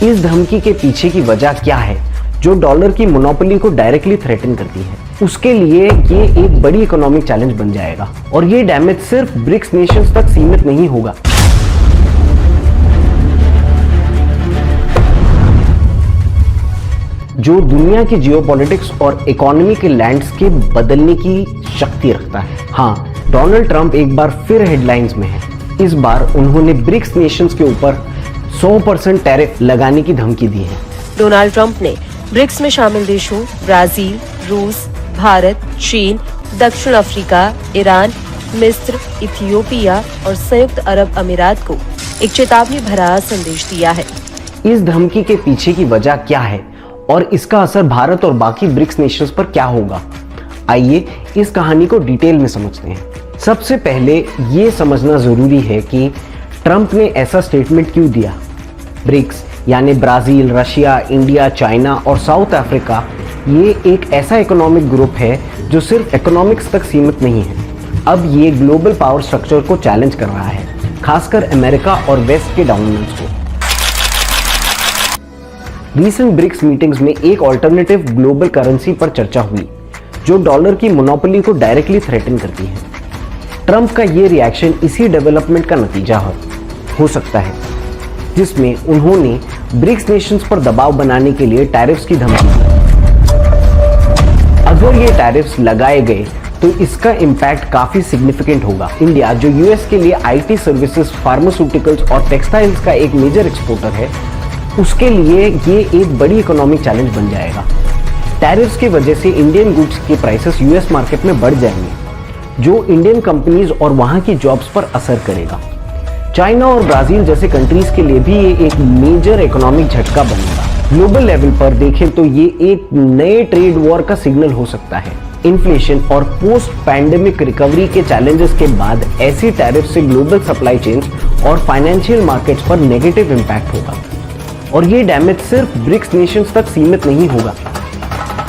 इस धमकी के पीछे की वजह क्या है जो डॉलर की मोनोपोली को डायरेक्टली थ्रेटन करती है? उसके लिए ये एक बड़ी इकोनॉमिक चैलेंज बन जाएगा और ये डैमेज सिर्फ ब्रिक्स नेशंस तक सीमित नहीं होगा। जो दुनिया की जियोपॉलिटिक्स और इकोनॉमी के लैंडस्केप बदलने की शक्ति रखता है। हाँ, डोनाल्ड ट्रंप एक बार फिर हेडलाइंस में है। इस बार उन्होंने ब्रिक्स नेशंस के ऊपर 100% टैरिफ लगाने की धमकी दी है। डोनाल्ड ट्रंप ने ब्रिक्स में शामिल देशों ब्राजील, रूस, भारत, चीन, दक्षिण अफ्रीका, ईरान, मिस्र, इथियोपिया और संयुक्त अरब अमीरात को एक चेतावनी भरा संदेश दिया है। इस धमकी के पीछे की वजह क्या है और इसका असर भारत और बाकी ब्रिक्स नेशंस पर क्या होगा? आइए इस कहानी को डिटेल में समझते हैं। सबसे पहले ये समझना जरूरी है कि ट्रंप ने ऐसा स्टेटमेंट क्यों दिया। ब्रिक्स यानी ब्राजील, रशिया, इंडिया, चाइना और साउथ अफ्रीका ये एक ऐसा इकोनॉमिक ग्रुप है जो सिर्फ इकोनॉमिक्स तक सीमित नहीं है। अब ये ग्लोबल पावर स्ट्रक्चर को चैलेंज कर रहा है, खासकर अमेरिका और वेस्ट के डोमिनेंस को। रीसेंट ब्रिक्स मीटिंग्स में एक ऑल्टरनेटिव ग्लोबल करेंसी पर चर्चा हुई जो डॉलर की मोनोपोली को डायरेक्टली थ्रेटन करती है। ट्रंप का ये रिएक्शन इसी डेवलपमेंट का नतीजा हो सकता है, जिसमें उन्होंने ब्रिक्स नेशंस पर दबाव बनाने के लिए टैरिफ्स की धमकी दी। अगर ये टैरिफ्स लगाए गए तो इसका इम्पैक्ट काफी सिग्निफिकेंट होगा। इंडिया, जो यूएस के लिए आईटी सर्विसेज, फार्मास्यूटिकल्स और टेक्सटाइल्स का एक मेजर एक्सपोर्टर है, उसके लिए ये एक बड़ी इकोनॉमिक चैलेंज बन जाएगा। टैरिफ्स की वजह से इंडियन गुड्स के प्राइसेस यूएस मार्केट में बढ़ जाएंगे, जो इंडियन कंपनीज और वहां की जॉब्स पर असर करेगा। चाइना और ब्राजील जैसे कंट्रीज के लिए भी ये एक मेजर इकोनॉमिक झटका बनेगा। ग्लोबल लेवल पर देखें तो ये एक नए ट्रेड वॉर का सिग्नल हो सकता है। इन्फ्लेशन और पोस्ट पैंडेमिक रिकवरी के चैलेंजेस के बाद ऐसी टैरिफ से ग्लोबल सप्लाई चेन्स और फाइनेंशियल मार्केट्स पर नेगेटिव इंपैक्ट होगा और ये डैमेज सिर्फ ब्रिक्स नेशंस तक सीमित नहीं होगा।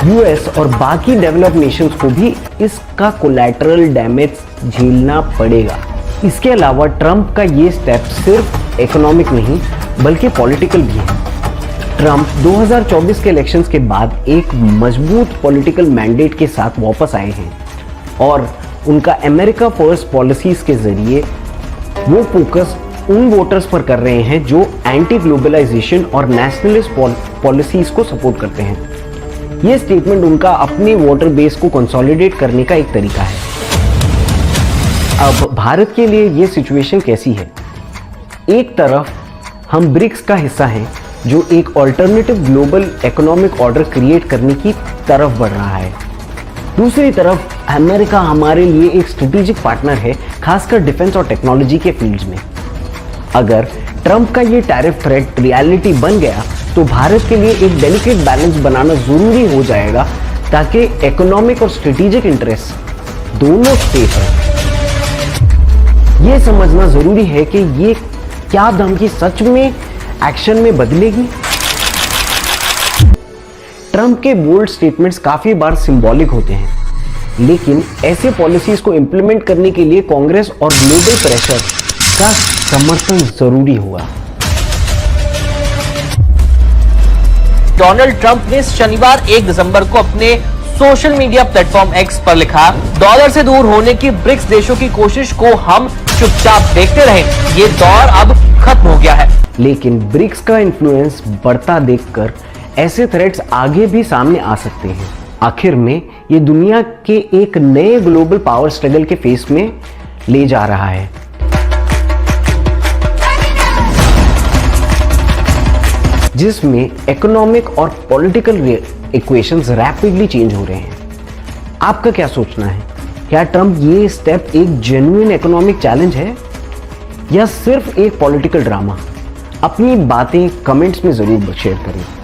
यूएस और बाकी डेवलप्ड नेशंस को भी इसका कोलैटरल डैमेज झेलना पड़ेगा। इसके अलावा ट्रंप का ये स्टेप सिर्फ इकोनॉमिक नहीं बल्कि पॉलिटिकल भी है। ट्रंप 2024 के इलेक्शंस के बाद एक मजबूत पॉलिटिकल मैंडेट के साथ वापस आए हैं और उनका अमेरिका फर्स्ट पॉलिसीज के जरिए वो फोकस उन वोटर्स पर कर रहे हैं जो एंटी ग्लोबलाइजेशन और नेशनलिस्ट पॉलिसीज को सपोर्ट करते हैं। ये स्टेटमेंट उनका अपने वोटर बेस को कंसोलिडेट करने का एक तरीका है। अब भारत के लिए ये सिचुएशन कैसी है? एक तरफ हम ब्रिक्स का हिस्सा हैं जो एक alternative global economic order create करने की तरफ बढ़ रहा है। दूसरी तरफ अमेरिका हमारे लिए एक स्ट्रेटेजिक पार्टनर है, खासकर डिफेंस और टेक्नोलॉजी के फील्ड्स में। अगर ट्रंप का ये टैरिफ थ्रेट रियलिटी बन गया तो भारत के लिए एक डेलिकेट बैलेंस बनाना जरूरी हो जाएगा ताकि इकोनॉमिक और स्ट्रेटेजिक इंटरेस्ट दोनों सेफ है। ये समझना जरूरी है कि ये क्या धमकी सच में एक्शन में बदलेगी। ट्रंप के बोल्ड स्टेटमेंट्स काफी बार सिंबॉलिक होते हैं, लेकिन ऐसे पॉलिसीज को इंप्लीमेंट करने के लिए कांग्रेस और ग्लोबल प्रेशर का समर्थन जरूरी होगा। डोनाल्ड ट्रंप ने शनिवार 1 दिसंबर को अपने सोशल मीडिया प्लेटफॉर्म एक्स पर लिखा, डॉलर से दूर होने की ब्रिक्स देशों की कोशिश को हम चुपचाप देखते रहे, ये दौर अब खत्म हो गया है। लेकिन ब्रिक्स का इन्फ्लुएंस बढ़ता देखकर ऐसे थ्रेट्स आगे भी सामने आ सकते हैं। आखिर में ये दुनिया के एक नए ग्लोबल पावर स्ट्रगल के फेस में ले जा रहा है। जिसमें इकोनॉमिक और पॉलिटिकल इक्वेशंस रैपिडली चेंज हो रहे हैं। आपका क्या सोचना है? क्या ट्रंप ये स्टेप एक जेन्युइन इकोनॉमिक चैलेंज है या सिर्फ एक पॉलिटिकल ड्रामा? अपनी बातें कमेंट्स में जरूर शेयर करें।